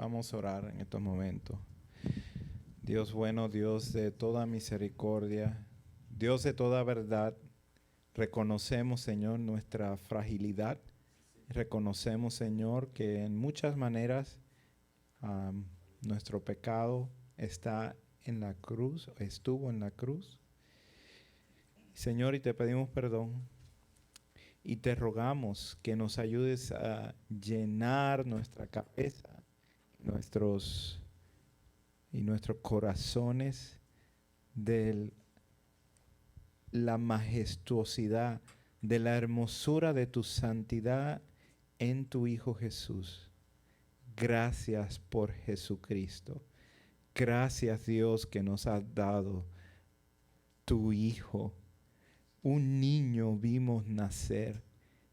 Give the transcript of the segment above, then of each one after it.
Vamos a orar en estos momentos. Dios bueno, Dios de toda misericordia, Dios de toda verdad, reconocemos, Señor, nuestra fragilidad. Reconocemos, Señor, que en muchas maneras nuestro pecado está en la cruz, estuvo en la cruz. Señor, y te pedimos perdón y te rogamos que nos ayudes a llenar nuestra cabeza, nuestros corazones de la majestuosidad, de la hermosura de tu santidad en tu Hijo Jesús. Gracias por Jesucristo. Gracias, Dios, que nos has dado tu Hijo. Un niño vimos nacer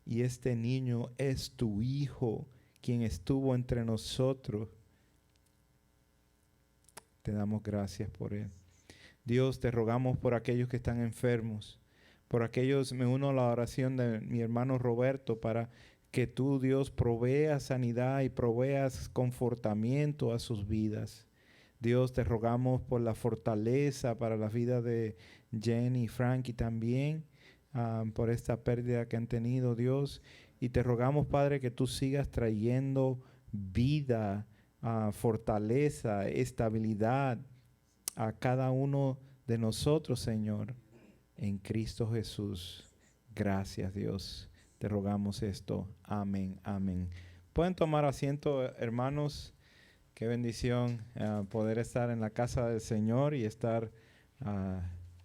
y este niño es tu Hijo, quien estuvo entre nosotros. Te damos gracias por él. Dios, te rogamos por aquellos que están enfermos, por aquellos, me uno a la oración de mi hermano Roberto para que tú, Dios, proveas sanidad y proveas confortamiento a sus vidas. Dios, te rogamos por la fortaleza para la vida de Jenny y Frankie también, por esta pérdida que han tenido, Dios. Y te rogamos, Padre, que tú sigas trayendo vida, fortaleza, estabilidad a cada uno de nosotros, Señor, en Cristo Jesús. Gracias, Dios. Te rogamos esto. Amén, amén. Pueden tomar asiento, hermanos. Qué bendición poder estar en la casa del Señor y estar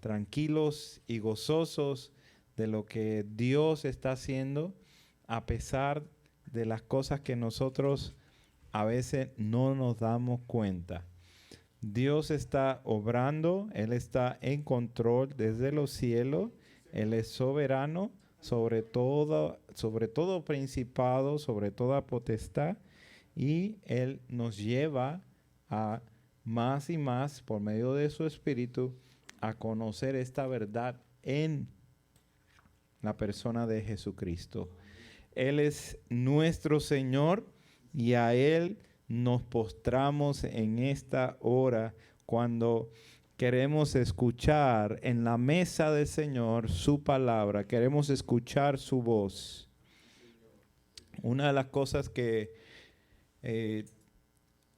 tranquilos y gozosos de lo que Dios está haciendo, a pesar de las cosas que nosotros a veces no nos damos cuenta. Dios está obrando, Él está en control desde los cielos, Él es soberano sobre todo principado, sobre toda potestad, y Él nos lleva a más y más, por medio de su Espíritu, a conocer esta verdad en la persona de Jesucristo. Él es nuestro Señor y a Él nos postramos en esta hora cuando queremos escuchar en la mesa del Señor su palabra, queremos escuchar su voz. Una de las cosas que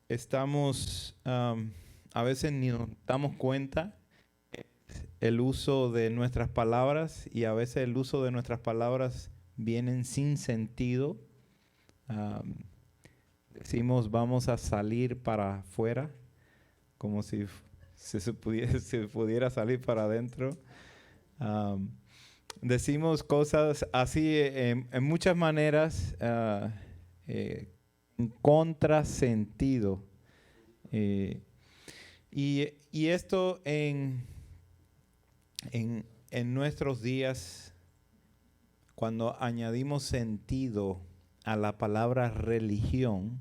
estamos, a veces ni nos damos cuenta, el uso de nuestras palabras, y a veces el uso de nuestras palabras vienen sin sentido. Decimos vamos a salir para afuera, como si se pudiera salir para adentro. Decimos cosas así en muchas maneras en contrasentido. Y esto en nuestros días, cuando añadimos sentido a la palabra religión,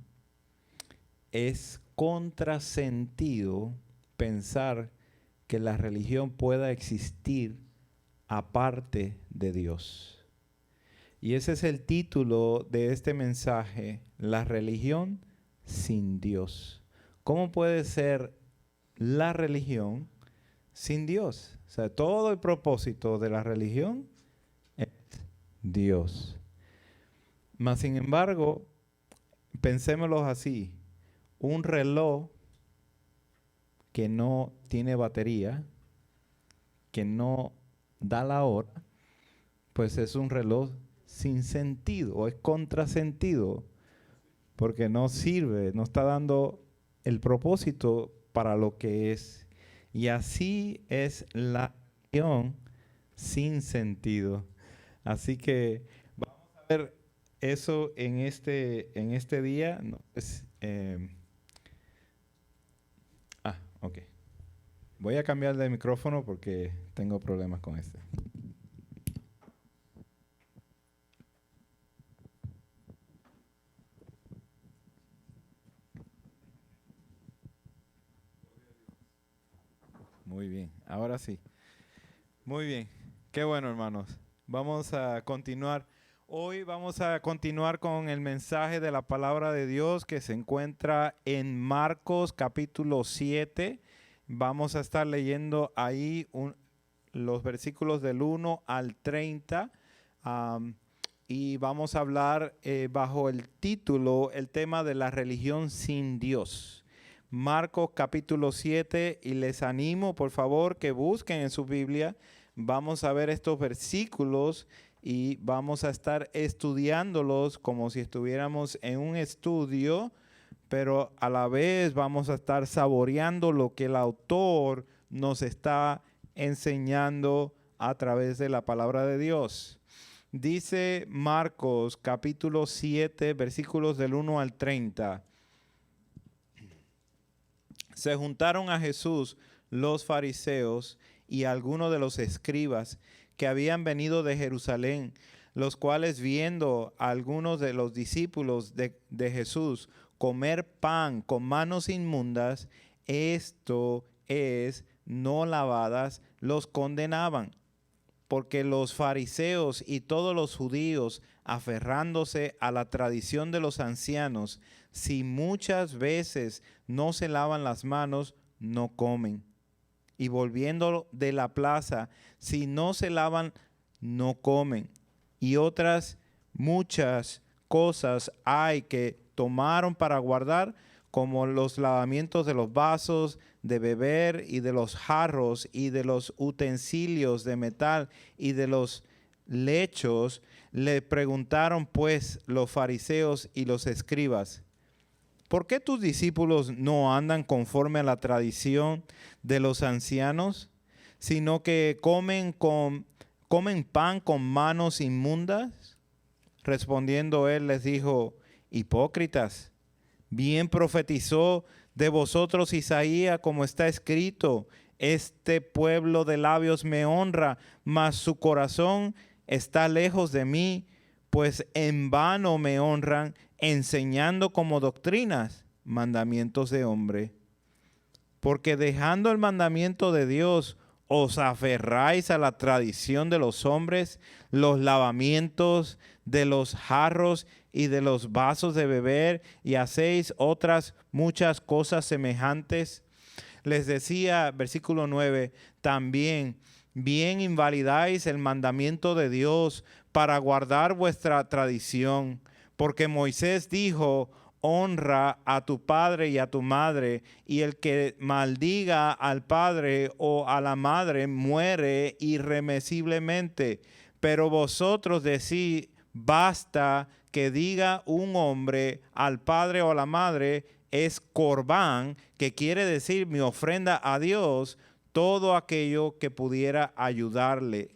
es contrasentido pensar que la religión pueda existir aparte de Dios. Y ese es el título de este mensaje: la religión sin Dios. ¿Cómo puede ser la religión sin Dios? O sea, todo el propósito de la religión es Dios. Mas, sin embargo, pensémoslo así: un reloj que no tiene batería, que no da la hora, pues es un reloj sin sentido, o es contrasentido, porque no sirve, no está dando el propósito para lo que es. Y así es la religión sin sentido. Así que vamos a ver eso en este día. No, ok. Voy a cambiar de micrófono porque tengo problemas con este. Muy bien, ahora sí. Muy bien, qué bueno, hermanos. Vamos a continuar. Hoy vamos a continuar con el mensaje de la palabra de Dios que se encuentra en Marcos capítulo 7. Vamos a estar leyendo ahí los versículos del 1 al 30 y vamos a hablar bajo el título, el tema de la religión sin Dios. Marcos capítulo 7, y les animo por favor que busquen en su Biblia. Vamos a ver estos versículos y vamos a estar estudiándolos como si estuviéramos en un estudio, pero a la vez vamos a estar saboreando lo que el autor nos está enseñando a través de la palabra de Dios. Dice Marcos capítulo 7, versículos del 1 al 30. Se juntaron a Jesús los fariseos y algunos de los escribas que habían venido de Jerusalén, los cuales viendo a algunos de los discípulos de Jesús comer pan con manos inmundas, esto es, no lavadas, los condenaban. Porque los fariseos y todos los judíos, aferrándose a la tradición de los ancianos, si muchas veces no se lavan las manos, no comen. Y volviendo de la plaza, si no se lavan, no comen. Y otras muchas cosas hay que tomaron para guardar, como los lavamientos de los vasos de beber y de los jarros y de los utensilios de metal y de los lechos. Le preguntaron pues los fariseos y los escribas: ¿por qué tus discípulos no andan conforme a la tradición de los ancianos, sino que comen pan con manos inmundas? Respondiendo él les dijo: hipócritas, bien profetizó de vosotros Isaías, como está escrito: este pueblo de labios me honra, mas su corazón está lejos de mí, pues en vano me honran, enseñando como doctrinas mandamientos de hombre. Porque dejando el mandamiento de Dios, os aferráis a la tradición de los hombres, los lavamientos de los jarros y de los vasos de beber, y hacéis otras muchas cosas semejantes. Les decía, versículo 9, también bien invalidáis el mandamiento de Dios para guardar vuestra tradición, porque Moisés dijo: honra a tu padre y a tu madre, y el que maldiga al padre o a la madre muere irremisiblemente. Pero vosotros decís: basta que diga un hombre al padre o a la madre, es corbán, que quiere decir mi ofrenda a Dios, todo aquello que pudiera ayudarte,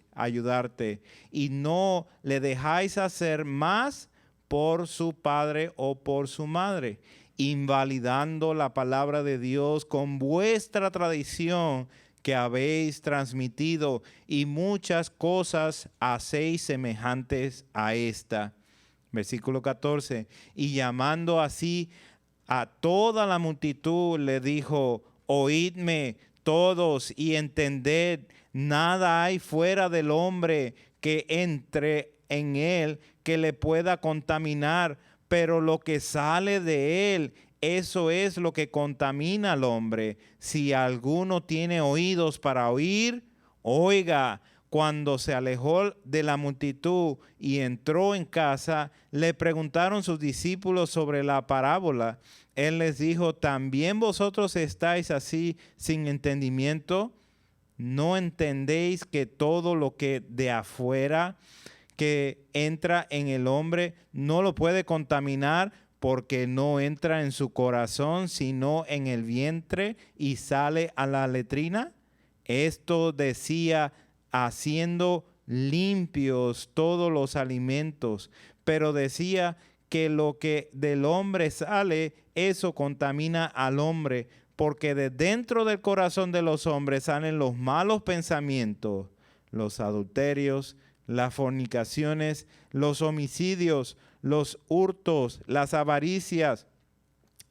y no le dejáis hacer más por su padre o por su madre, invalidando la palabra de Dios con vuestra tradición que habéis transmitido, y muchas cosas hacéis semejantes a esta. Versículo 14, y llamando así a toda la multitud, le dijo: oídme todos y entended, nada hay fuera del hombre que entre en él que le pueda contaminar, pero lo que sale de él, eso es lo que contamina al hombre. Si alguno tiene oídos para oír, oiga. Cuando se alejó de la multitud y entró en casa, le preguntaron sus discípulos sobre la parábola. Él les dijo: ¿también vosotros estáis así sin entendimiento? ¿No entendéis que todo lo que de afuera que entra en el hombre no lo puede contaminar, porque no entra en su corazón, sino en el vientre y sale a la letrina? Esto decía haciendo limpios todos los alimentos, pero decía que lo que del hombre sale, eso contamina al hombre, porque de dentro del corazón de los hombres salen los malos pensamientos, los adulterios, las fornicaciones, los homicidios, los hurtos, las avaricias,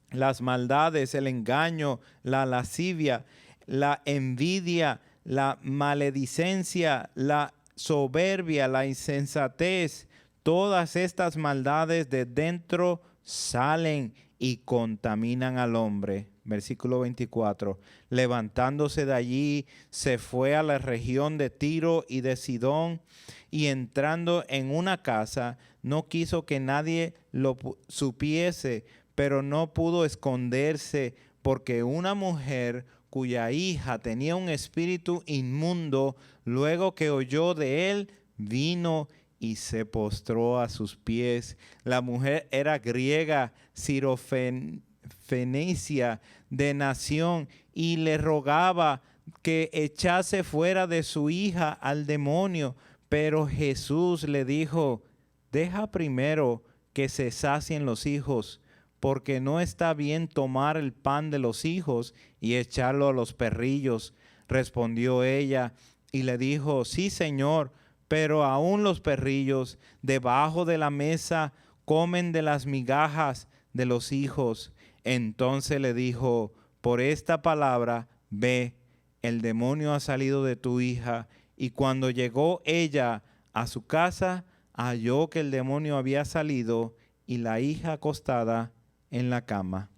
las maldades, el engaño, la lascivia, la envidia, la maledicencia, la soberbia, la insensatez. Todas estas maldades de dentro salen y contaminan al hombre. Versículo 24. Levantándose de allí, se fue a la región de Tiro y de Sidón, y entrando en una casa, no quiso que nadie lo supiese, pero no pudo esconderse, porque una mujer cuya hija tenía un espíritu inmundo, luego que oyó de él, vino y se postró a sus pies. La mujer era griega, sirofenicia de nación, y le rogaba que echase fuera de su hija al demonio. Pero Jesús le dijo: deja primero que se sacien los hijos, porque no está bien tomar el pan de los hijos y echarlo a los perrillos. Respondió ella y le dijo: sí, Señor, pero aún los perrillos debajo de la mesa comen de las migajas de los hijos. Entonces le dijo: por esta palabra, ve, el demonio ha salido de tu hija. Y cuando llegó ella a su casa, halló que el demonio había salido y la hija acostada en la cama.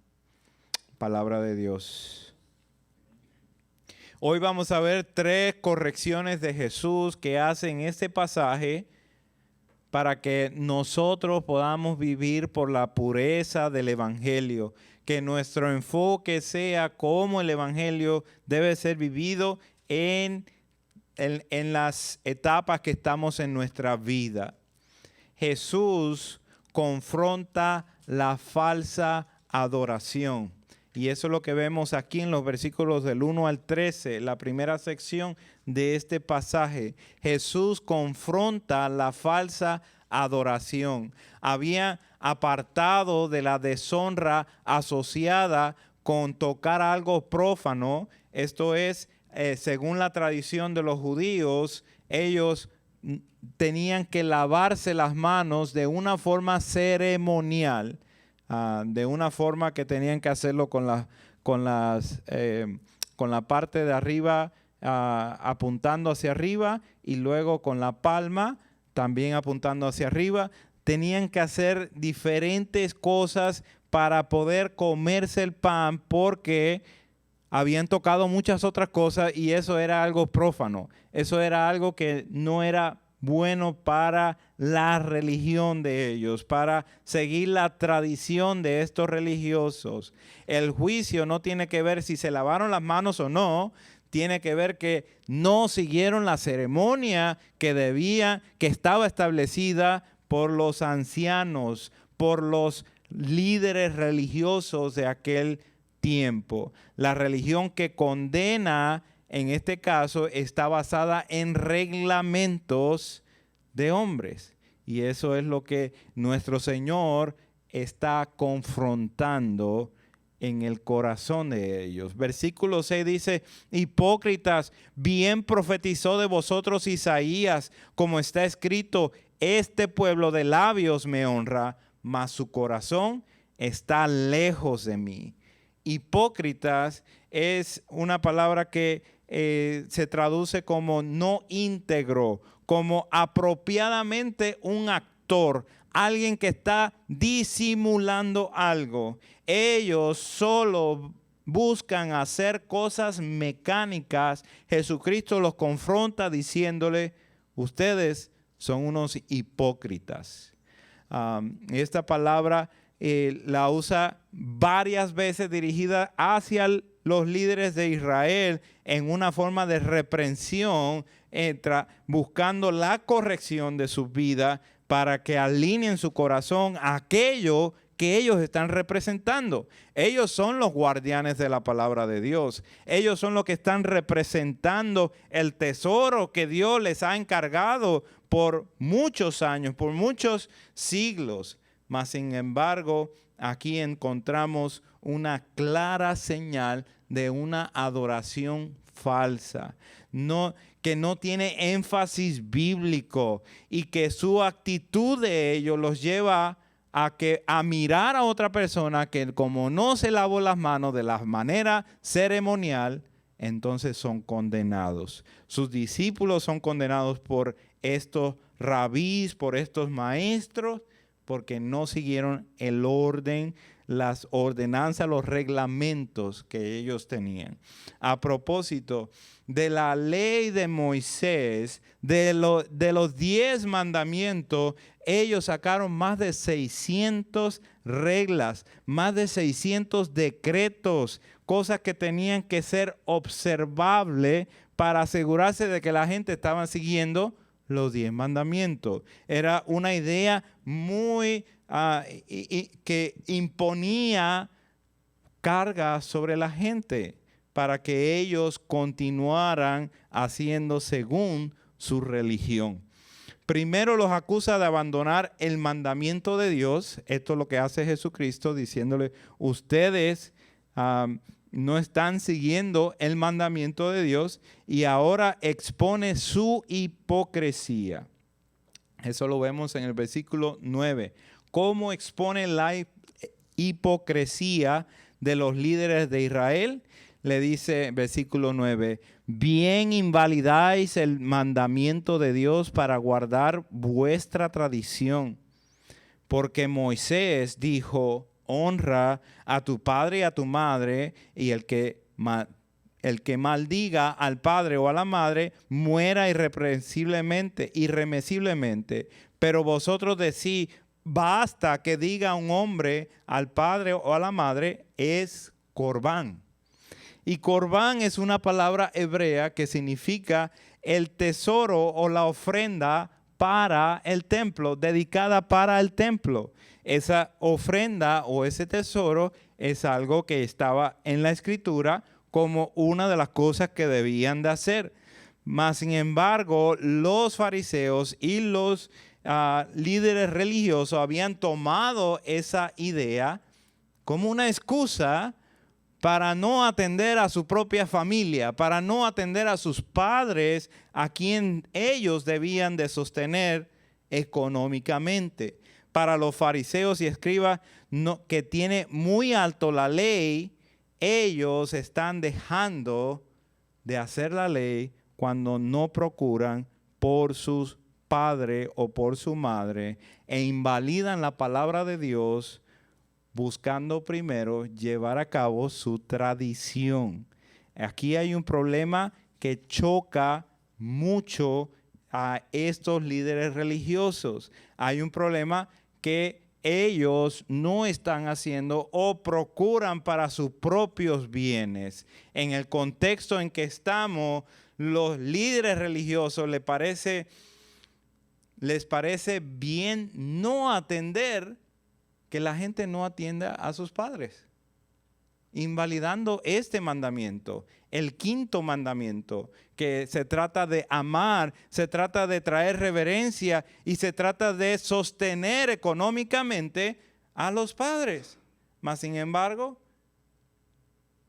Palabra de Dios. Hoy vamos a ver 3 correcciones de Jesús que hace en este pasaje para que nosotros podamos vivir por la pureza del Evangelio. Que nuestro enfoque sea cómo el Evangelio debe ser vivido en las etapas que estamos en nuestra vida. Jesús confronta la falsa adoración. Y eso es lo que vemos aquí en los versículos del 1 al 13, la primera sección de este pasaje. Jesús confronta la falsa adoración. Había apartado de la deshonra asociada con tocar algo prófano. Esto es, según la tradición de los judíos, ellos tenían que lavarse las manos de una forma ceremonial. De una forma que tenían que hacerlo con la parte de arriba apuntando hacia arriba, y luego con la palma también apuntando hacia arriba. Tenían que hacer diferentes cosas para poder comerse el pan, porque habían tocado muchas otras cosas y eso era algo prófano. Eso era algo que no era bueno para la religión de ellos, para seguir la tradición de estos religiosos. El juicio no tiene que ver si se lavaron las manos o no, tiene que ver que no siguieron la ceremonia que estaba establecida por los ancianos, por los líderes religiosos de aquel tiempo. La religión que condena en este caso está basada en reglamentos de hombres. Y eso es lo que nuestro Señor está confrontando en el corazón de ellos. Versículo 6 dice: hipócritas, bien profetizó de vosotros Isaías, como está escrito: este pueblo de labios me honra, mas su corazón está lejos de mí. Hipócritas es una palabra que se traduce como no íntegro, como apropiadamente un actor, alguien que está disimulando algo. Ellos solo buscan hacer cosas mecánicas. Jesucristo los confronta diciéndole: ustedes son unos hipócritas. Esta palabra la usa varias veces dirigida hacia los líderes de Israel en una forma de reprensión, buscando la corrección de su vida para que alineen su corazón a aquello que ellos están representando. Ellos son los guardianes de la palabra de Dios. Ellos son los que están representando el tesoro que Dios les ha encargado por muchos años, por muchos siglos. Mas, sin embargo, aquí encontramos una clara señal de una adoración falsa, que no tiene énfasis bíblico, y que su actitud de ellos los lleva a mirar a otra persona que, como no se lavó las manos de la manera ceremonial, entonces son condenados. Sus discípulos son condenados por estos rabís, por estos maestros, porque no siguieron el orden, las ordenanzas, los reglamentos que ellos tenían. A propósito de la ley de Moisés, de los 10 mandamientos, ellos sacaron más de 600 reglas, más de 600 decretos, cosas que tenían que ser observables para asegurarse de que la gente estaba siguiendo los 10 mandamientos. Era una idea muy que imponía carga sobre la gente para que ellos continuaran haciendo según su religión. Primero los acusa de abandonar el mandamiento de Dios. Esto es lo que hace Jesucristo, diciéndole, ustedes no están siguiendo el mandamiento de Dios, y ahora expone su hipocresía. Eso lo vemos en el versículo 9. ¿Cómo expone la hipocresía de los líderes de Israel? Le dice versículo 9, bien invalidáis el mandamiento de Dios para guardar vuestra tradición. Porque Moisés dijo, honra a tu padre y a tu madre, y el que maldiga al padre o a la madre muera irremisiblemente. Pero vosotros decís, basta que diga un hombre al padre o a la madre, es corbán. Y corbán es una palabra hebrea que significa el tesoro o la ofrenda para el templo, dedicada para el templo. Esa ofrenda o ese tesoro es algo que estaba en la Escritura como una de las cosas que debían de hacer. Mas, sin embargo, los fariseos y los líderes religiosos habían tomado esa idea como una excusa para no atender a su propia familia, para no atender a sus padres, a quien ellos debían de sostener económicamente. Para los fariseos y escribas que tiene muy alto la ley, ellos están dejando de hacer la ley cuando no procuran por sus padres o por su madre e invalidan la palabra de Dios, buscando primero llevar a cabo su tradición. Aquí hay un problema que choca mucho a estos líderes religiosos. Hay un problema que ellos no están haciendo o procuran para sus propios bienes. En el contexto en que estamos, los líderes religiosos les parece bien no atender, que la gente no atienda a sus padres, invalidando este mandamiento, el quinto mandamiento, que se trata de amar, se trata de traer reverencia y se trata de sostener económicamente a los padres. Mas, sin embargo,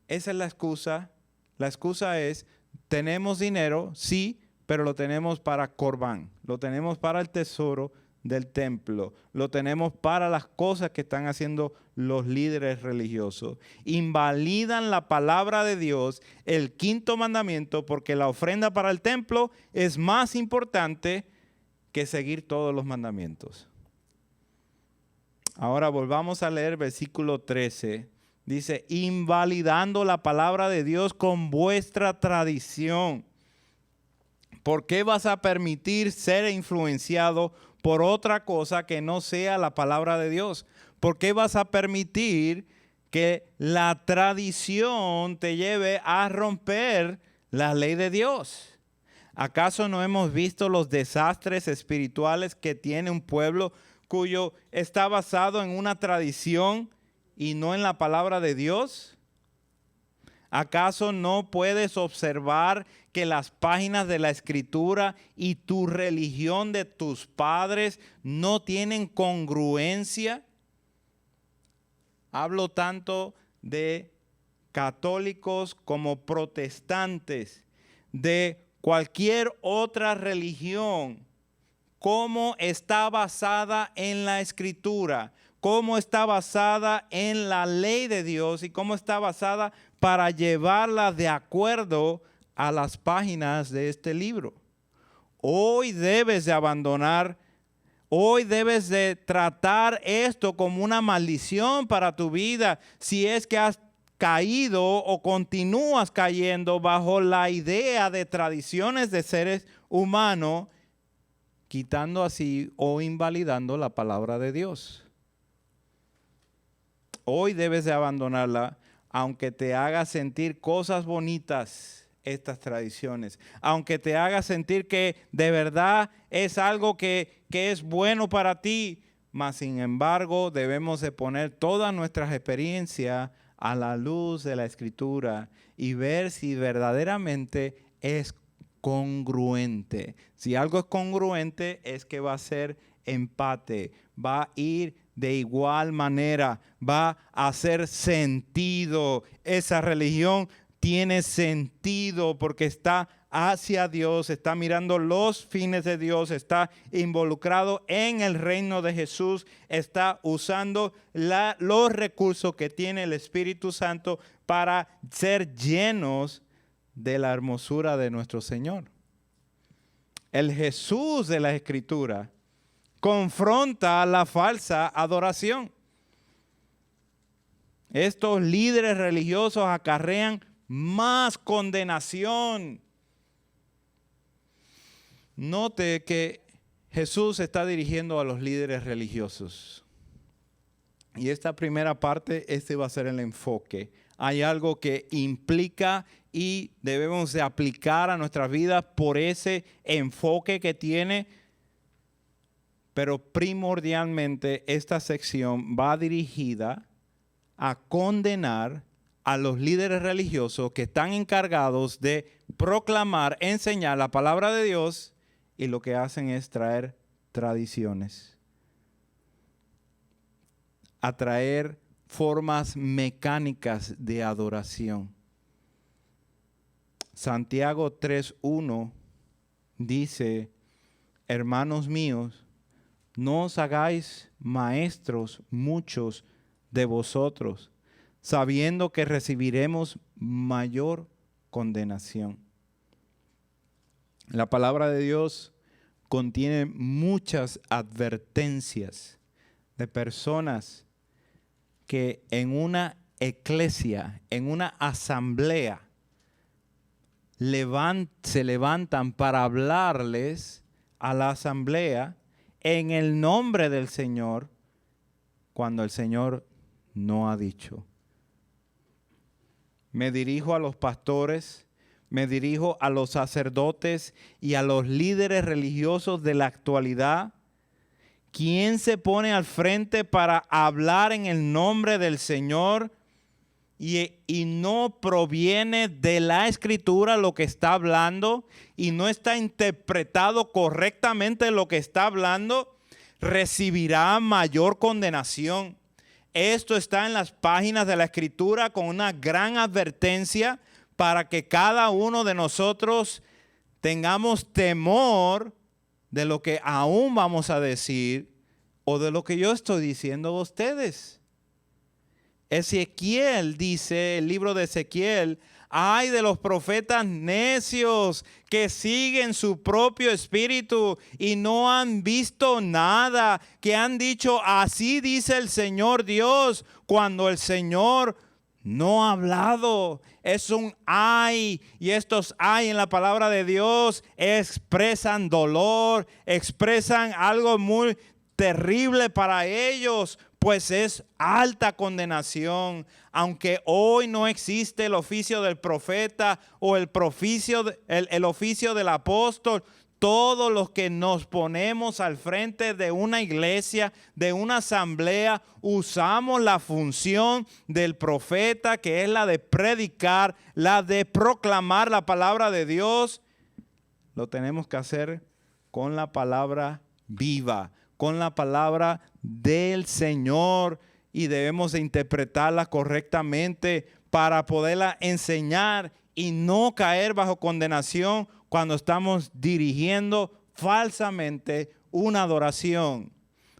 esa es la excusa. La excusa es, tenemos dinero, sí, pero lo tenemos para corbán, lo tenemos para el tesoro del templo, lo tenemos para las cosas que están haciendo los líderes religiosos. Invalidan la palabra de Dios, el quinto mandamiento, porque la ofrenda para el templo es más importante que seguir todos los mandamientos. Ahora volvamos a leer versículo 13. Dice, invalidando la palabra de Dios con vuestra tradición. ¿Por qué vas a permitir ser influenciado por otra cosa que no sea la palabra de Dios? ¿Por qué vas a permitir que la tradición te lleve a romper la ley de Dios? ¿Acaso no hemos visto los desastres espirituales que tiene un pueblo cuyo está basado en una tradición y no en la palabra de Dios? ¿Acaso no puedes observar que las páginas de la Escritura y tu religión de tus padres no tienen congruencia? Hablo tanto de católicos como protestantes, de cualquier otra religión. ¿Cómo está basada en la Escritura? ¿Cómo está basada en la ley de Dios? ¿Y cómo está basada para llevarla de acuerdo a las páginas de este libro? Hoy debes de abandonar, hoy debes de tratar esto como una maldición para tu vida si es que has caído o continúas cayendo bajo la idea de tradiciones de seres humanos, quitando así o invalidando la palabra de Dios. Hoy debes de abandonarla, aunque te haga sentir cosas bonitas estas tradiciones, aunque te haga sentir que de verdad es algo que es bueno para ti, mas sin embargo debemos de poner todas nuestras experiencias a la luz de la Escritura y ver si verdaderamente es congruente. Si algo es congruente es que va a ser empate, va a ir de igual manera, va a hacer sentido. Esa religión tiene sentido porque está hacia Dios, está mirando los fines de Dios, está involucrado en el reino de Jesús, está usando los recursos que tiene el Espíritu Santo para ser llenos de la hermosura de nuestro Señor. El Jesús de la Escritura confronta la falsa adoración. Estos líderes religiosos acarrean más condenación. Note que Jesús está dirigiendo a los líderes religiosos. Y esta primera parte, este va a ser el enfoque. Hay algo que implica y debemos de aplicar a nuestras vidas por ese enfoque que tiene. Pero primordialmente esta sección va dirigida a condenar a los líderes religiosos que están encargados de proclamar, enseñar la palabra de Dios y lo que hacen es traer tradiciones, atraer formas mecánicas de adoración. Santiago 3:1 dice: hermanos míos, no os hagáis maestros muchos de vosotros, sabiendo que recibiremos mayor condenación. La palabra de Dios contiene muchas advertencias de personas que en una iglesia, en una asamblea, se levantan para hablarles a la asamblea en el nombre del Señor, cuando el Señor no ha dicho. Me dirijo a los pastores, me dirijo a los sacerdotes y a los líderes religiosos de la actualidad. ¿Quién se pone al frente para hablar en el nombre del Señor y no proviene de la Escritura lo que está hablando y no está interpretado correctamente lo que está hablando? Recibirá mayor condenación. Esto está en las páginas de la Escritura con una gran advertencia para que cada uno de nosotros tengamos temor de lo que aún vamos a decir o de lo que yo estoy diciendo a ustedes. Ezequiel dice, el libro de Ezequiel: ay de los profetas necios que siguen su propio espíritu y no han visto nada, que han dicho así dice el Señor Dios, cuando el Señor no ha hablado. Es un ay, y estos ay en la palabra de Dios expresan dolor, expresan algo muy terrible para ellos, pues es alta condenación. Aunque hoy no existe el oficio del profeta o el oficio del apóstol, todos los que nos ponemos al frente de una iglesia, de una asamblea, usamos la función del profeta, que es la de predicar, la de proclamar la palabra de Dios. Lo tenemos que hacer con la palabra viva, con la palabra del Señor, y debemos de interpretarla correctamente para poderla enseñar y no caer bajo condenación cuando estamos dirigiendo falsamente una adoración,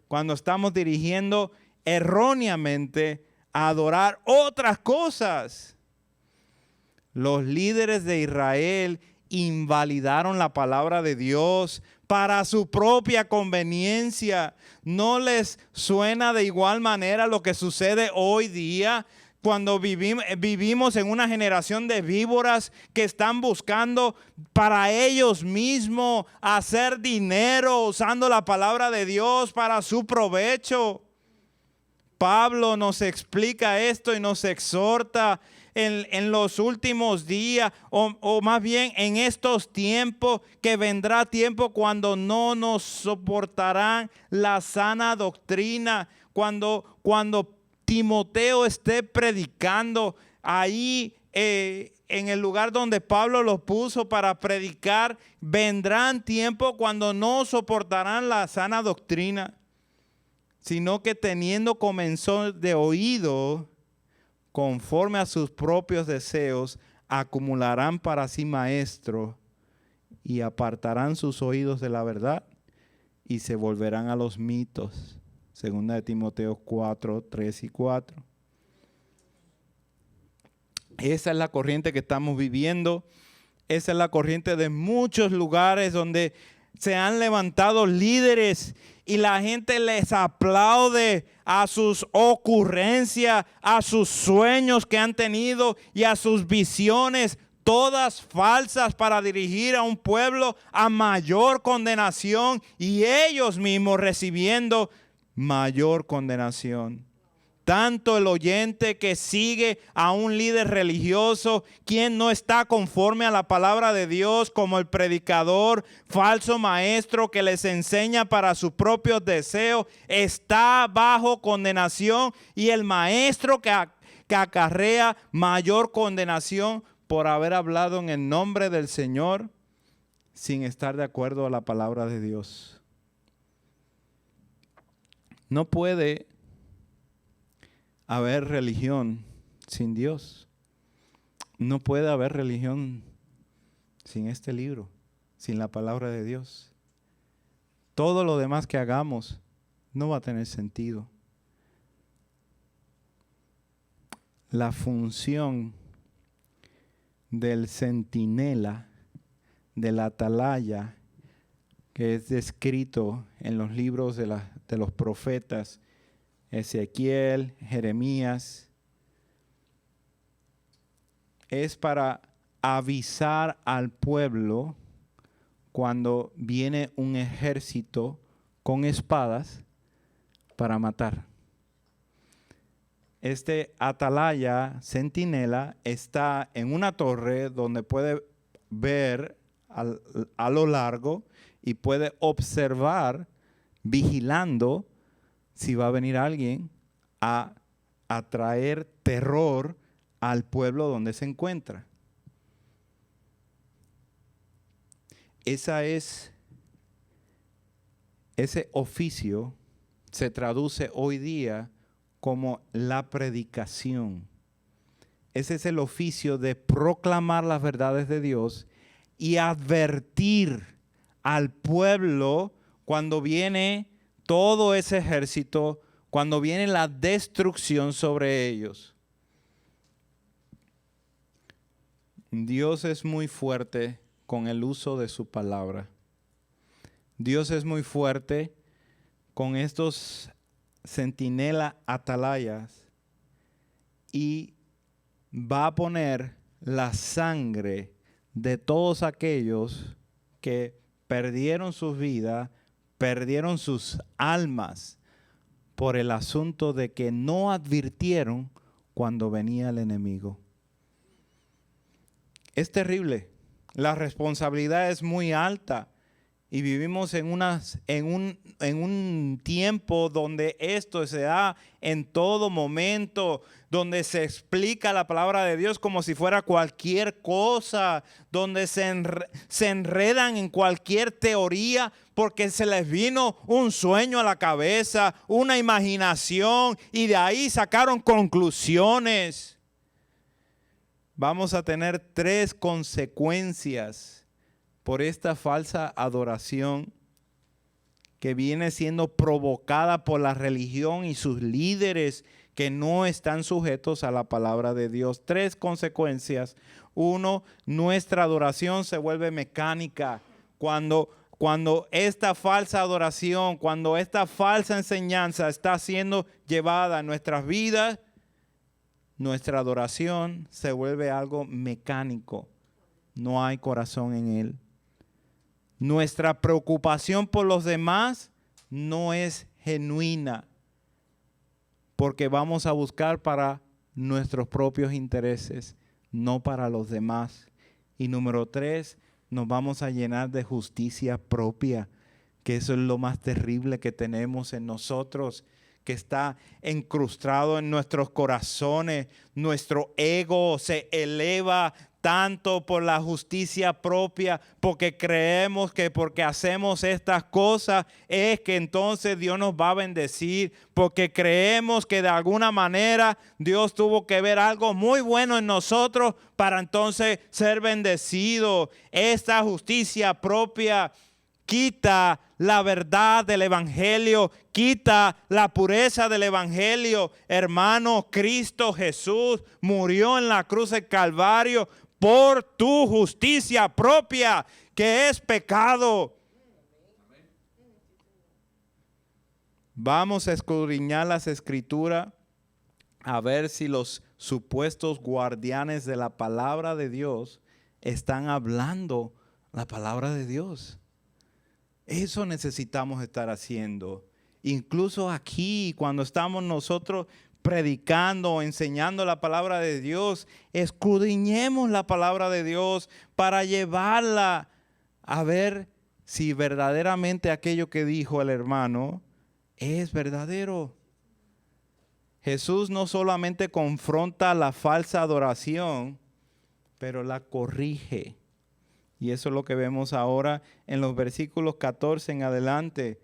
cuando estamos dirigiendo erróneamente a adorar otras cosas. Los líderes de Israel invalidaron la palabra de Dios para su propia conveniencia. ¿No les suena de igual manera lo que sucede hoy día? Cuando vivimos en una generación de víboras que están buscando para ellos mismos hacer dinero usando la palabra de Dios para su provecho. Pablo nos explica esto y nos exhorta en los últimos días, o más bien en estos tiempos, que vendrá tiempo cuando no nos soportarán la sana doctrina. Cuando Timoteo esté predicando ahí en el lugar donde Pablo lo puso para predicar, vendrán tiempos cuando no soportarán la sana doctrina, sino que teniendo comezón de oído, conforme a sus propios deseos, acumularán para sí maestros y apartarán sus oídos de la verdad y se volverán a los mitos. Segunda de Timoteo 4, 3 y 4. Esa es la corriente que estamos viviendo. Esa es la corriente de muchos lugares donde se han levantado líderes y la gente les aplaude a sus ocurrencias, a sus sueños que han tenido y a sus visiones, todas falsas, para dirigir a un pueblo a mayor condenación y ellos mismos recibiendo mayor condenación. Tanto el oyente que sigue a un líder religioso, quien no está conforme a la palabra de Dios, como el predicador, falso maestro que les enseña para sus propios deseos, está bajo condenación, y el maestro que acarrea mayor condenación por haber hablado en el nombre del Señor sin estar de acuerdo a la palabra de Dios. No puede haber religión sin Dios. No puede haber religión sin este libro, sin la palabra de Dios. Todo lo demás que hagamos no va a tener sentido. La función del centinela, del atalaya, que es descrito en los libros de los profetas Ezequiel, Jeremías, es para avisar al pueblo cuando viene un ejército con espadas para matar. Este atalaya, centinela, está en una torre donde puede ver a lo largo y puede observar, vigilando, si va a venir alguien a traer terror al pueblo donde se encuentra. Ese oficio se traduce hoy día como la predicación. Ese es el oficio de proclamar las verdades de Dios y advertir al pueblo cuando viene todo ese ejército, cuando viene la destrucción sobre ellos. Dios es muy fuerte con el uso de su palabra. Dios es muy fuerte con estos centinela atalayas y va a poner la sangre de todos aquellos que perdieron sus vidas, perdieron sus almas por el asunto de que no advirtieron cuando venía el enemigo. Es terrible. La responsabilidad es muy alta y vivimos en un tiempo donde esto se da en todo momento, donde se explica la palabra de Dios como si fuera cualquier cosa, donde se enredan en cualquier teoría porque se les vino un sueño a la cabeza, una imaginación, y de ahí sacaron conclusiones. Vamos a tener 3 consecuencias por esta falsa adoración que viene siendo provocada por la religión y sus líderes que no están sujetos a la palabra de Dios. 3 consecuencias. 1, nuestra adoración se vuelve mecánica. Cuando esta falsa adoración, cuando esta falsa enseñanza está siendo llevada a nuestras vidas, nuestra adoración se vuelve algo mecánico. No hay corazón en él. Nuestra preocupación por los demás no es genuina, porque vamos a buscar para nuestros propios intereses, no para los demás. Y número 3, nos vamos a llenar de justicia propia, que eso es lo más terrible que tenemos en nosotros, que está incrustado en nuestros corazones. Nuestro ego se eleva tanto por la justicia propia, porque creemos que porque hacemos estas cosas es que entonces Dios nos va a bendecir, porque creemos que de alguna manera Dios tuvo que ver algo muy bueno en nosotros para entonces ser bendecido. Esta justicia propia quita la verdad del evangelio, quita la pureza del evangelio. Hermano, Cristo Jesús murió en la cruz del Calvario por tu justicia propia, que es pecado. Vamos a escudriñar las Escrituras a ver si los supuestos guardianes de la palabra de Dios están hablando la palabra de Dios. Eso necesitamos estar haciendo. Incluso aquí, cuando estamos nosotros predicando o enseñando la palabra de Dios, escudriñemos la palabra de Dios para llevarla a ver si verdaderamente aquello que dijo el hermano es verdadero. Jesús no solamente confronta la falsa adoración, pero la corrige. Y eso es lo que vemos ahora en los versículos 14 en adelante.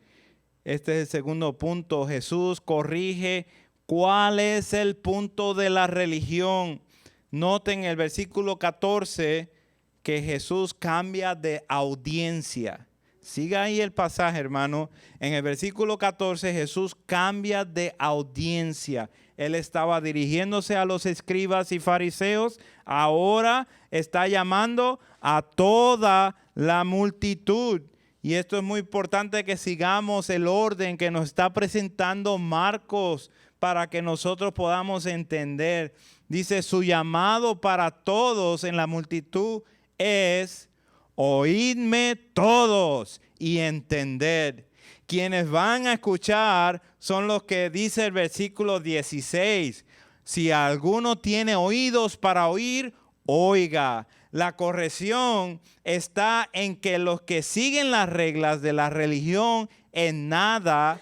Este es el segundo punto. Jesús corrige cuál es el punto de la religión. Noten el versículo 14 que Jesús cambia de audiencia. Siga ahí el pasaje, hermano. En el versículo 14 Jesús cambia de audiencia. Él estaba dirigiéndose a los escribas y fariseos. Ahora está llamando a toda la multitud. Y esto es muy importante que sigamos el orden que nos está presentando Marcos para que nosotros podamos entender. Dice, su llamado para todos en la multitud es: oídme todos y entended. Quienes van a escuchar son los que dice el versículo 16. Si alguno tiene oídos para oír, oiga. La corrección está en que los que siguen las reglas de la religión en nada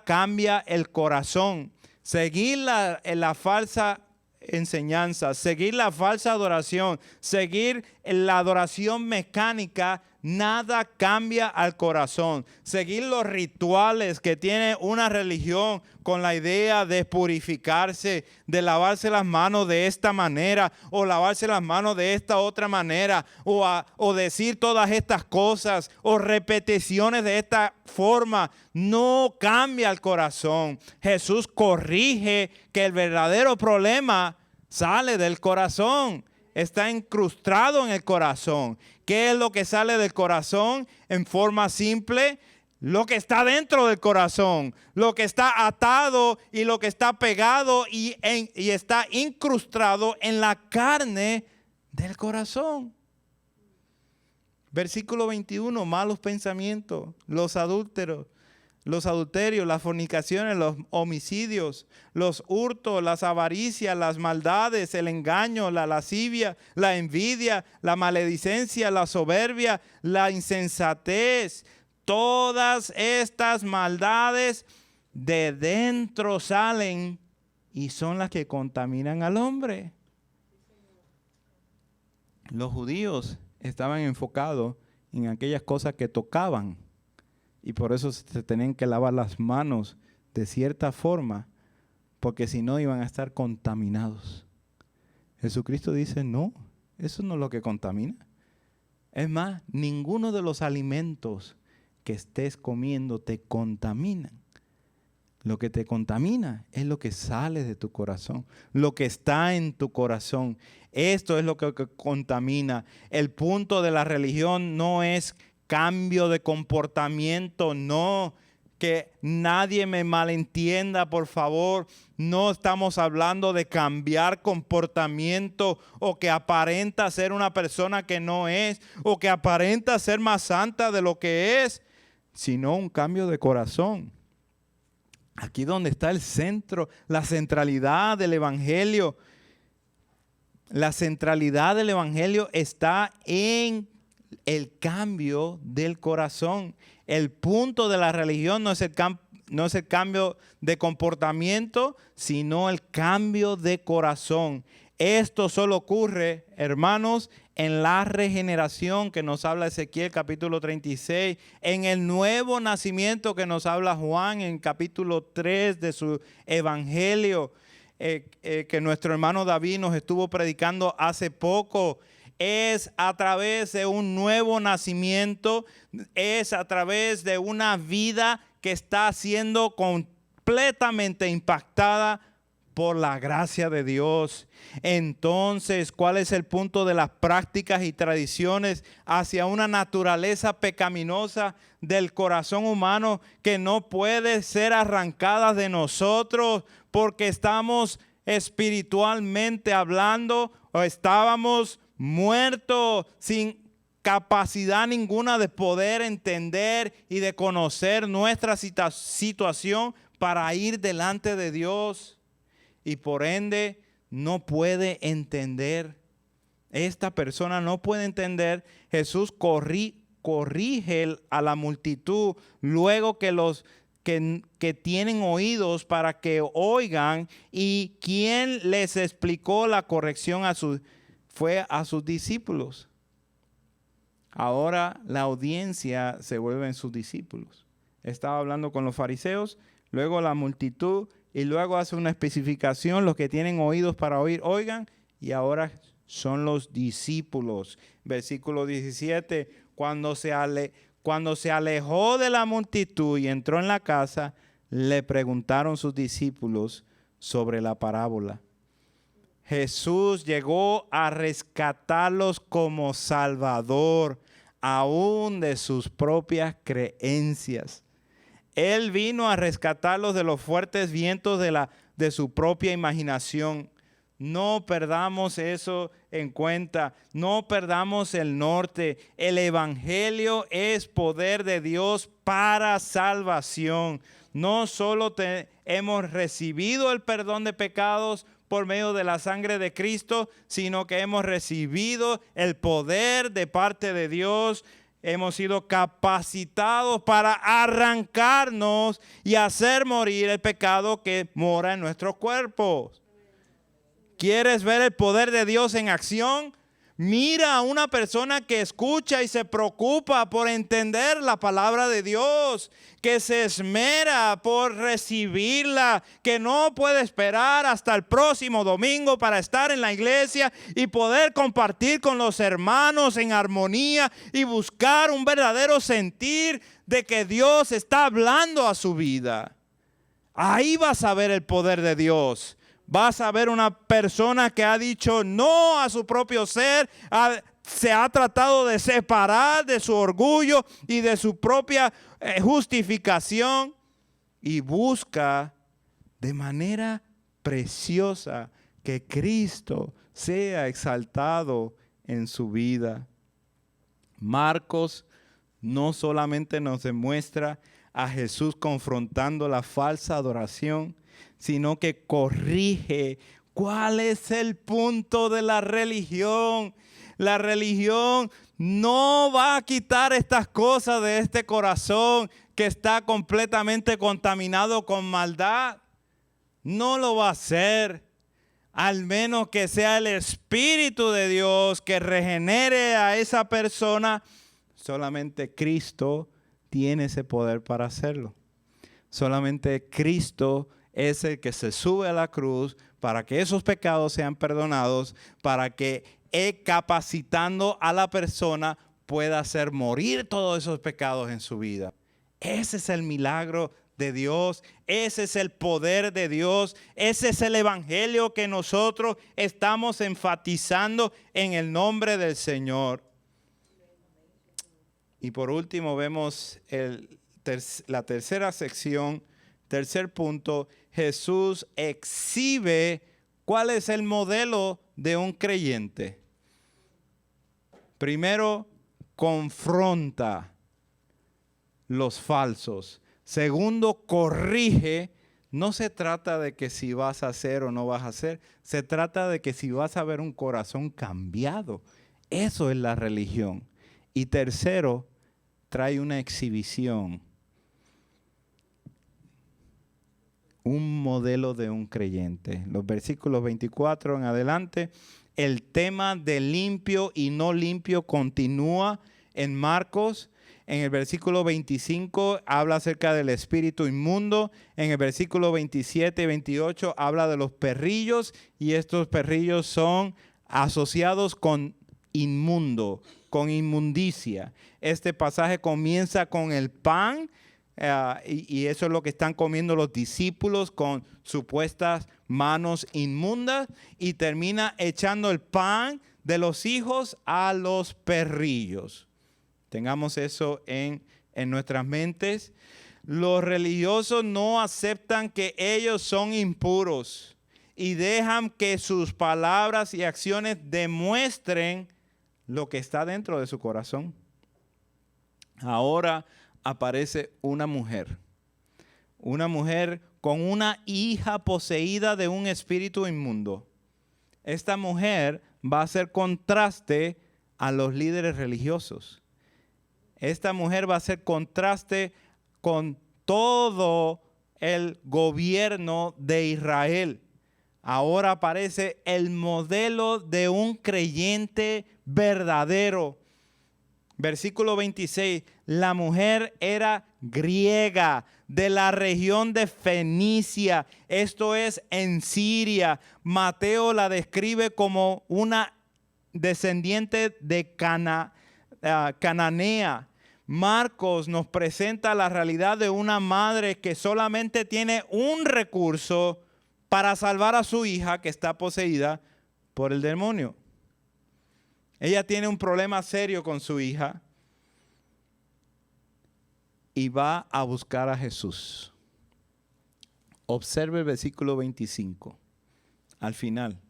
cambia el corazón. Seguir la falsa enseñanza, seguir la falsa adoración, seguir la adoración mecánica, nada cambia al corazón. Seguir los rituales que tiene una religión con la idea de purificarse, de lavarse las manos de esta manera o lavarse las manos de esta otra manera o decir todas estas cosas o repeticiones de esta forma, no cambia el corazón. Jesús corrige que el verdadero problema sale del corazón. Está incrustado en el corazón. ¿Qué es lo que sale del corazón? En forma simple, lo que está dentro del corazón, lo que está atado y lo que está pegado y está incrustado en la carne del corazón. Versículo 21, malos pensamientos, los adúlteros, los adulterios, las fornicaciones, los homicidios, los hurtos, las avaricias, las maldades, el engaño, la lascivia, la envidia, la maledicencia, la soberbia, la insensatez. Todas estas maldades de dentro salen y son las que contaminan al hombre. Los judíos estaban enfocados en aquellas cosas que tocaban. Y por eso se tenían que lavar las manos de cierta forma, porque si no iban a estar contaminados. Jesucristo dice, no, eso no es lo que contamina. Es más, ninguno de los alimentos que estés comiendo te contaminan. Lo que te contamina es lo que sale de tu corazón, lo que está en tu corazón. Esto es lo que contamina. El punto de la religión no es cambio de comportamiento, no. Que nadie me malentienda, por favor. No estamos hablando de cambiar comportamiento o que aparenta ser una persona que no es o que aparenta ser más santa de lo que es, sino un cambio de corazón. Aquí donde está el centro, la centralidad del evangelio. La centralidad del evangelio está en el cambio del corazón. El punto de la religión no es el cambio de comportamiento, sino el cambio de corazón. Esto solo ocurre, hermanos, en la regeneración que nos habla Ezequiel capítulo 36, en el nuevo nacimiento que nos habla Juan en capítulo 3 de su evangelio, que nuestro hermano David nos estuvo predicando hace poco. Es a través de un nuevo nacimiento, es a través de una vida que está siendo completamente impactada por la gracia de Dios. Entonces, ¿cuál es el punto de las prácticas y tradiciones hacia una naturaleza pecaminosa del corazón humano que no puede ser arrancada de nosotros porque estamos espiritualmente hablando o estábamos muertos sin capacidad ninguna de poder entender y de conocer nuestra situación para ir delante de Dios? Y por ende no puede entender. Esta persona no puede entender. Jesús corrige a la multitud luego que los que tienen oídos para que oigan. ¿Y quién les explicó la corrección fue a sus discípulos? Ahora la audiencia se vuelve en sus discípulos. Estaba hablando con los fariseos, luego la multitud, y luego hace una especificación: los que tienen oídos para oír, oigan. Y ahora son los discípulos. Versículo 17, cuando se alejó de la multitud y entró en la casa, le preguntaron sus discípulos sobre la parábola. Jesús llegó a rescatarlos como Salvador, aún de sus propias creencias. Él vino a rescatarlos de los fuertes vientos de su propia imaginación. No perdamos eso en cuenta. No perdamos el norte. El evangelio es poder de Dios para salvación. No solo hemos recibido el perdón de pecados por medio de la sangre de Cristo, sino que hemos recibido el poder de parte de Dios. Hemos sido capacitados para arrancarnos y hacer morir el pecado que mora en nuestros cuerpos. ¿Quieres ver el poder de Dios en acción? Mira a una persona que escucha y se preocupa por entender la palabra de Dios, que se esmera por recibirla, que no puede esperar hasta el próximo domingo para estar en la iglesia y poder compartir con los hermanos en armonía y buscar un verdadero sentir de que Dios está hablando a su vida. Ahí vas a ver el poder de Dios. Vas a ver una persona que ha dicho no a su propio ser, se ha tratado de separar de su orgullo y de su propia justificación y busca de manera preciosa que Cristo sea exaltado en su vida. Marcos no solamente nos demuestra a Jesús confrontando la falsa adoración, sino que corrige cuál es el punto de la religión. La religión no va a quitar estas cosas de este corazón que está completamente contaminado con maldad. No lo va a hacer, al menos que sea el Espíritu de Dios que regenere a esa persona. Solamente Cristo tiene ese poder para hacerlo. Solamente Cristo es el que se sube a la cruz para que esos pecados sean perdonados, para que Él, capacitando a la persona, pueda hacer morir todos esos pecados en su vida. Ese es el milagro de Dios. Ese es el poder de Dios. Ese es el evangelio que nosotros estamos enfatizando en el nombre del Señor. Y por último vemos la tercera sección, tercer punto. Jesús exhibe cuál es el modelo de un creyente. Primero, confronta los falsos. Segundo, corrige. No se trata de que si vas a hacer o no vas a hacer. Se trata de que si vas a ver un corazón cambiado. Eso es la religión. Y tercero, trae una exhibición. Un modelo de un creyente. Los versículos 24 en adelante. El tema de limpio y no limpio continúa en Marcos. En el versículo 25 habla acerca del espíritu inmundo. En el versículo 27 y 28 habla de los perrillos. Y estos perrillos son asociados con inmundo, con inmundicia. Este pasaje comienza con el pan. Y eso es lo que están comiendo los discípulos con supuestas manos inmundas, y termina echando el pan de los hijos a los perrillos. Tengamos eso en nuestras mentes. Los religiosos no aceptan que ellos son impuros y dejan que sus palabras y acciones demuestren lo que está dentro de su corazón. Ahora aparece una mujer con una hija poseída de un espíritu inmundo. Esta mujer va a hacer contraste a los líderes religiosos. Esta mujer va a hacer contraste con todo el gobierno de Israel. Ahora aparece el modelo de un creyente verdadero. Versículo 26, la mujer era griega de la región de Fenicia, esto es en Siria. Mateo la describe como una descendiente de cananea. Marcos nos presenta la realidad de una madre que solamente tiene un recurso para salvar a su hija que está poseída por el demonio. Ella tiene un problema serio con su hija y va a buscar a Jesús. Observe el versículo 25, al final.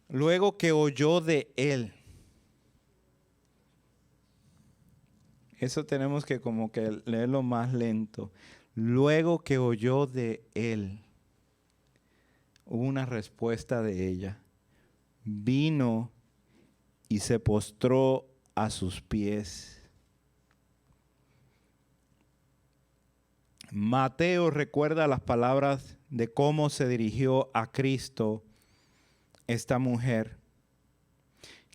Luego que oyó de él. Eso tenemos que como que leerlo más lento. Luego que oyó de él, hubo una respuesta de ella. Vino y se postró a sus pies. Mateo recuerda las palabras de cómo se dirigió a Cristo esta mujer,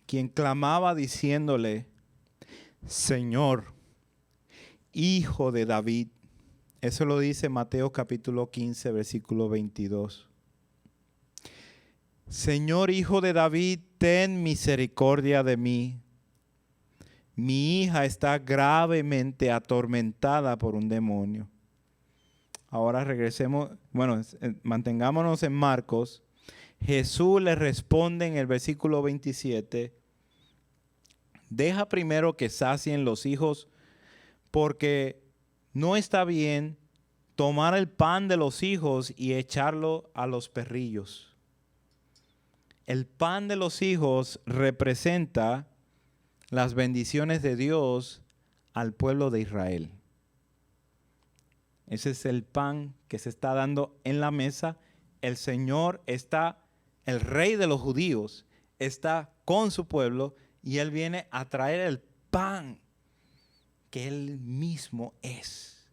quien clamaba diciéndole, Señor, Hijo de David. Eso lo dice Mateo capítulo 15, versículo 22. Señor, Hijo de David, ten misericordia de mí. Mi hija está gravemente atormentada por un demonio. Ahora regresemos, mantengámonos en Marcos. Jesús le responde en el versículo 27, deja primero que sacien los hijos, porque no está bien tomar el pan de los hijos y echarlo a los perrillos. El pan de los hijos representa las bendiciones de Dios al pueblo de Israel. Ese es el pan que se está dando en la mesa. El Señor está, el Rey de los judíos, está con su pueblo y Él viene a traer el pan que Él mismo es.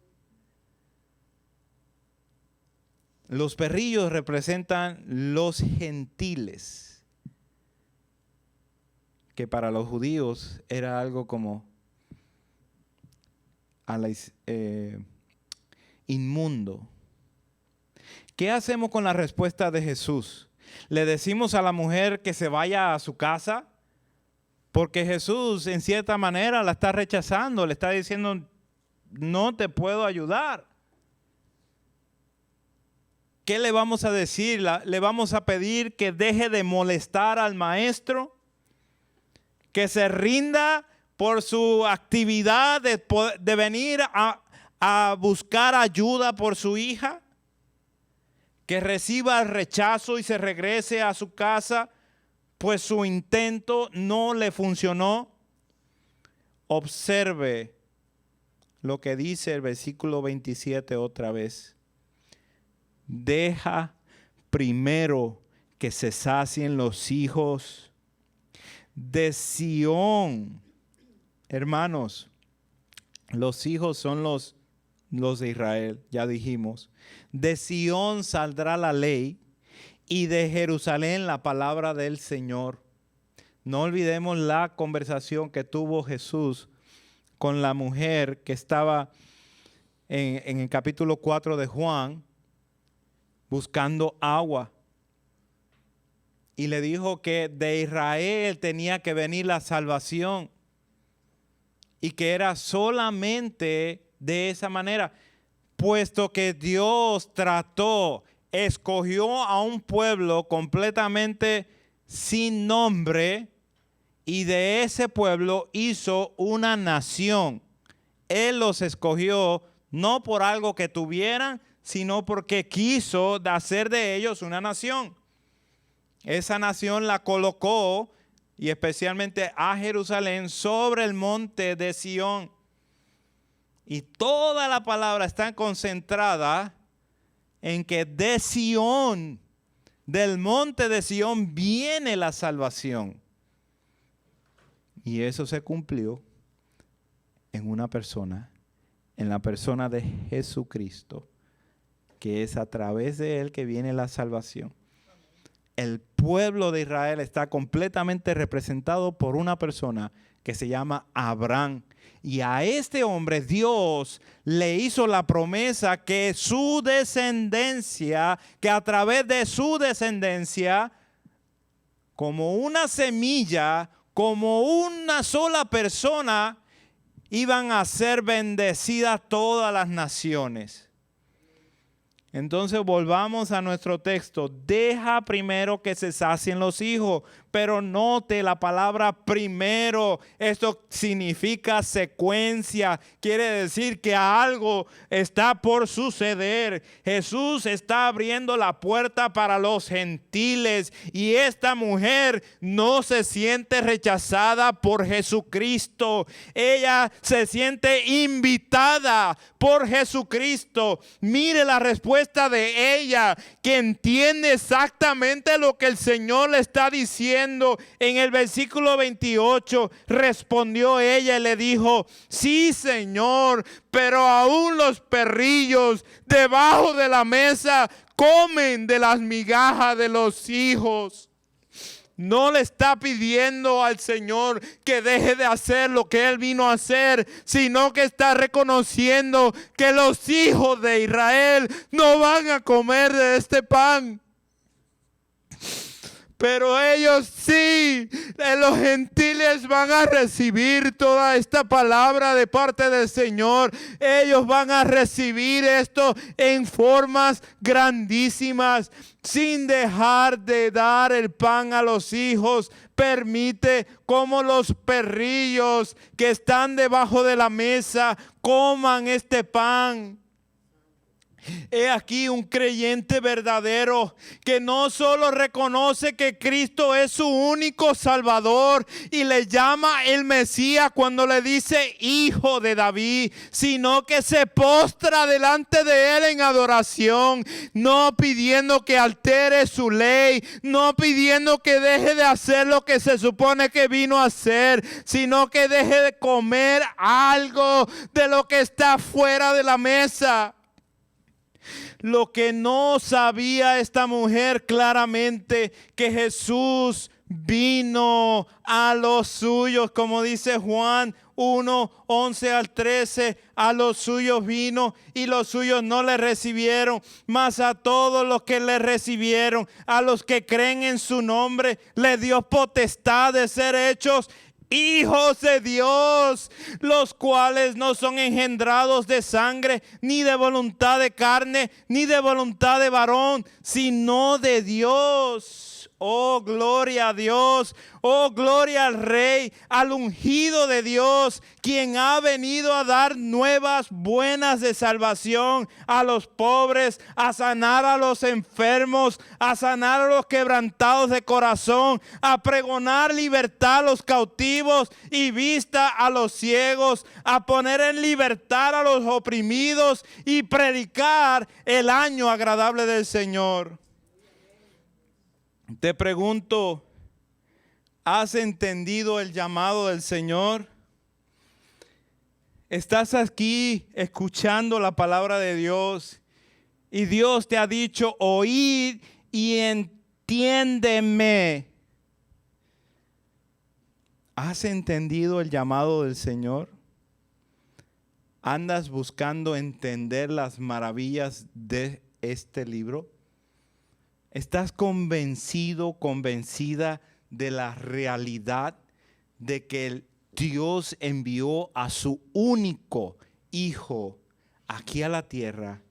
Los perrillos representan los gentiles, que para los judíos era algo como inmundo. ¿Qué hacemos con la respuesta de Jesús? ¿Le decimos a la mujer que se vaya a su casa? Porque Jesús en cierta manera la está rechazando, le está diciendo, no te puedo ayudar. ¿qué le vamos a decir? ¿Le vamos a pedir que deje de molestar al maestro? ¿Que se rinda por su actividad de venir a buscar ayuda por su hija? ¿Que reciba el rechazo y se regrese a su casa, pues su intento no le funcionó? Observe lo que dice el versículo 27 otra vez. Deja primero que se sacien los hijos de Sión. Hermanos, los hijos son los de Israel, ya dijimos. De Sión saldrá la ley y de Jerusalén la palabra del Señor. No olvidemos la conversación que tuvo Jesús con la mujer que estaba en el capítulo 4 de Juan buscando agua. Y le dijo que de Israel tenía que venir la salvación y que era solamente de esa manera, puesto que Dios escogió a un pueblo completamente sin nombre y de ese pueblo hizo una nación. Él los escogió no por algo que tuvieran, sino porque quiso hacer de ellos una nación. Esa nación la colocó, y especialmente a Jerusalén, sobre el monte de Sión. Y toda la palabra está concentrada en que de Sión, del monte de Sión, viene la salvación. Y eso se cumplió en una persona, en la persona de Jesucristo, que es a través de él que viene la salvación. El pueblo de Israel está completamente representado por una persona que se llama Abraham. Y a este hombre Dios le hizo la promesa que su descendencia, que a través de su descendencia, como una semilla, como una sola persona, iban a ser bendecidas todas las naciones. Entonces volvamos a nuestro texto. Deja primero que se sacien los hijos. Pero note la palabra primero. Esto significa secuencia. Quiere decir que algo está por suceder. Jesús está abriendo la puerta para los gentiles. Y esta mujer no se siente rechazada por Jesucristo. Ella se siente invitada por Jesucristo. Mire la respuesta de ella, que entiende exactamente lo que el Señor le está diciendo. En el versículo 28 respondió ella y le dijo: sí, Señor, pero aún los perrillos debajo de la mesa comen de las migajas de los hijos. No le está pidiendo al Señor que deje de hacer lo que Él vino a hacer, sino que está reconociendo que los hijos de Israel no van a comer de este pan. Pero ellos sí, los gentiles van a recibir toda esta palabra de parte del Señor. Ellos van a recibir esto en formas grandísimas. Sin dejar de dar el pan a los hijos, permite como los perrillos que están debajo de la mesa coman este pan. He aquí un creyente verdadero que no solo reconoce que Cristo es su único Salvador y le llama el Mesías cuando le dice hijo de David, sino que se postra delante de él en adoración, no pidiendo que altere su ley, no pidiendo que deje de hacer lo que se supone que vino a hacer, sino que deje de comer algo de lo que está fuera de la mesa. Lo que no sabía esta mujer claramente, que Jesús vino a los suyos, como dice Juan 1, 11 al 13, a los suyos vino y los suyos no le recibieron, mas a todos los que le recibieron, a los que creen en su nombre, le dio potestad de ser hechos hijos de Dios, los cuales no son engendrados de sangre, ni de voluntad de carne, ni de voluntad de varón, sino de Dios. Oh, gloria a Dios. Oh, gloria al Rey, al ungido de Dios, quien ha venido a dar nuevas buenas de salvación a los pobres, a sanar a los enfermos, a sanar a los quebrantados de corazón, a pregonar libertad a los cautivos y vista a los ciegos, a poner en libertad a los oprimidos y predicar el año agradable del Señor. Te pregunto, ¿has entendido el llamado del Señor? Estás aquí escuchando la palabra de Dios y Dios te ha dicho, oíd y entiéndeme. ¿Has entendido el llamado del Señor? ¿Andas buscando entender las maravillas de este libro? ¿Estás convencido, convencida de la realidad de que Dios envió a su único Hijo aquí a la tierra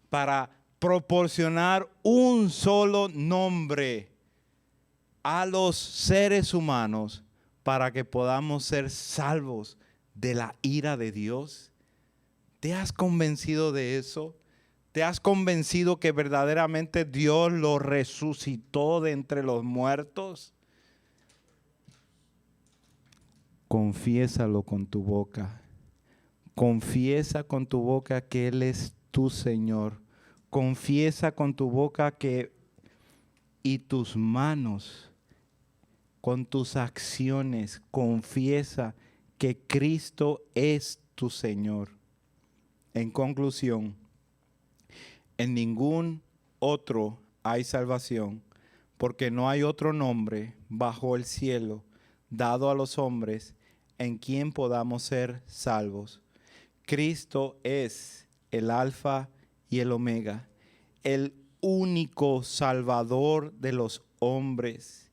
para proporcionar un solo nombre a los seres humanos para que podamos ser salvos de la ira de Dios? ¿Te has convencido de eso? ¿Te has convencido que verdaderamente Dios lo resucitó de entre los muertos? Confiésalo con tu boca. Confiesa con tu boca que Él es tu Señor. Confiesa con tu boca que y tus manos, con tus acciones, confiesa que Cristo es tu Señor. En conclusión, en ningún otro hay salvación, porque no hay otro nombre bajo el cielo dado a los hombres en quien podamos ser salvos. Cristo es el Alfa y el Omega, el único Salvador de los hombres,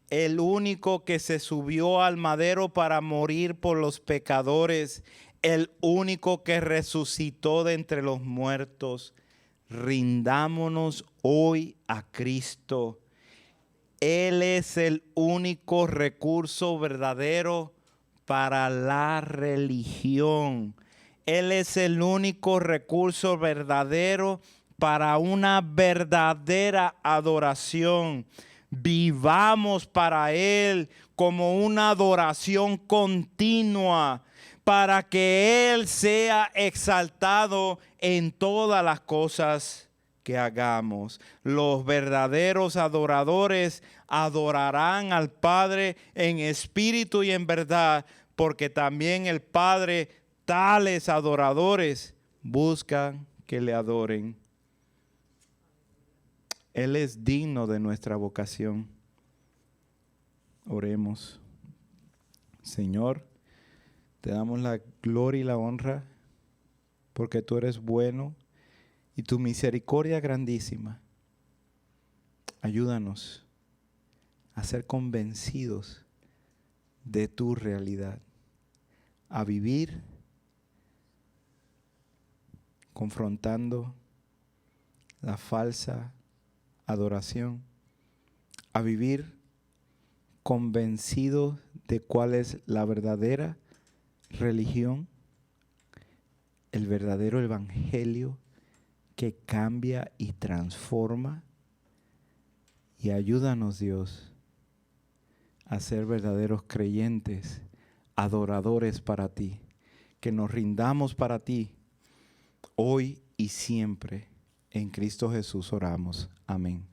el único que se subió al madero para morir por los pecadores, el único que resucitó de entre los muertos. Rindámonos hoy a Cristo. Él es el único recurso verdadero para la religión. Él es el único recurso verdadero para una verdadera adoración. Vivamos para Él como una adoración continua, para que Él sea exaltado en todas las cosas que hagamos. Los verdaderos adoradores adorarán al Padre en espíritu y en verdad, porque también el Padre, tales adoradores, buscan que le adoren. Él es digno de nuestra vocación. Oremos. Señor, te damos la gloria y la honra porque tú eres bueno y tu misericordia grandísima. Ayúdanos a ser convencidos de tu realidad, a vivir confrontando la falsa adoración, a vivir convencidos de cuál es la verdadera religión, el verdadero evangelio que cambia y transforma. Y ayúdanos, Dios, a ser verdaderos creyentes, adoradores para ti, que nos rindamos para ti hoy y siempre. En Cristo Jesús oramos. Amén.